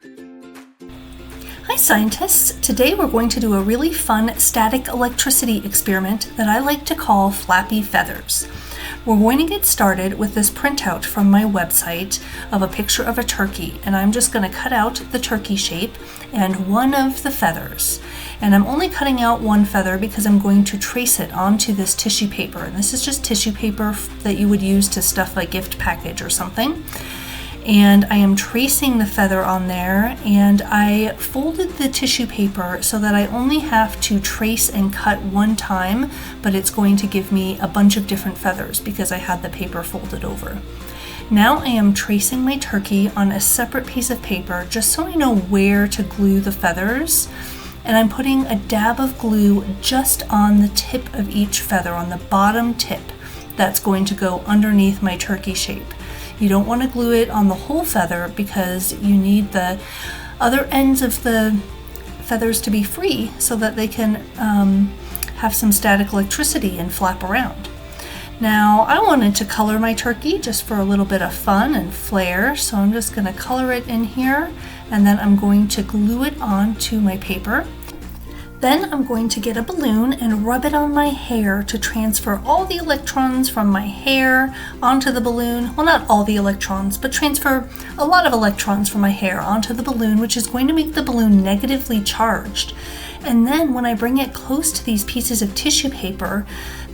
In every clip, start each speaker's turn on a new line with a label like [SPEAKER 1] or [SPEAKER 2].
[SPEAKER 1] Hi scientists! Today we're going to do a really fun static electricity experiment that I like to call flappy feathers. We're going to get started with this printout from my website of a picture of a turkey, and I'm just going to cut out the turkey shape and one of the feathers. And I'm only cutting out one feather because I'm going to trace it onto this tissue paper. And this is just tissue paper that you would use to stuff a gift package or something. And I am tracing the feather on there, and I folded the tissue paper so that I only have to trace and cut one time, but it's going to give me a bunch of different feathers because I had the paper folded over. Now I am tracing my turkey on a separate piece of paper just so I know where to glue the feathers, and I'm putting a dab of glue just on the tip of each feather, on the bottom tip that's going to go underneath my turkey shape. You don't want to glue it on the whole feather because you need the other ends of the feathers to be free so that they can have some static electricity and flap around. Now I wanted to color my turkey just for a little bit of fun and flair, so I'm just going to color it in here, and then I'm going to glue it onto my paper. Then I'm going to get a balloon and rub it on my hair to transfer all the electrons from my hair onto the balloon. Well, not all the electrons, but transfer a lot of electrons from my hair onto the balloon, which is going to make the balloon negatively charged. And then when I bring it close to these pieces of tissue paper,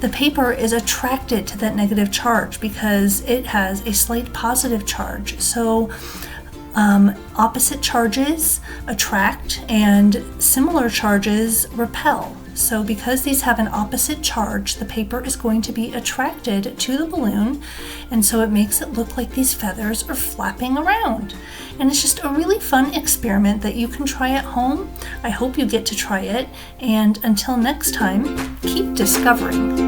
[SPEAKER 1] the paper is attracted to that negative charge because it has a slight positive charge. So opposite charges attract and similar charges repel. So because these have an opposite charge, the paper is going to be attracted to the balloon, and so it makes it look like these feathers are flapping around. And it's just a really fun experiment that you can try at home. I hope you get to try it, and until next time, keep discovering.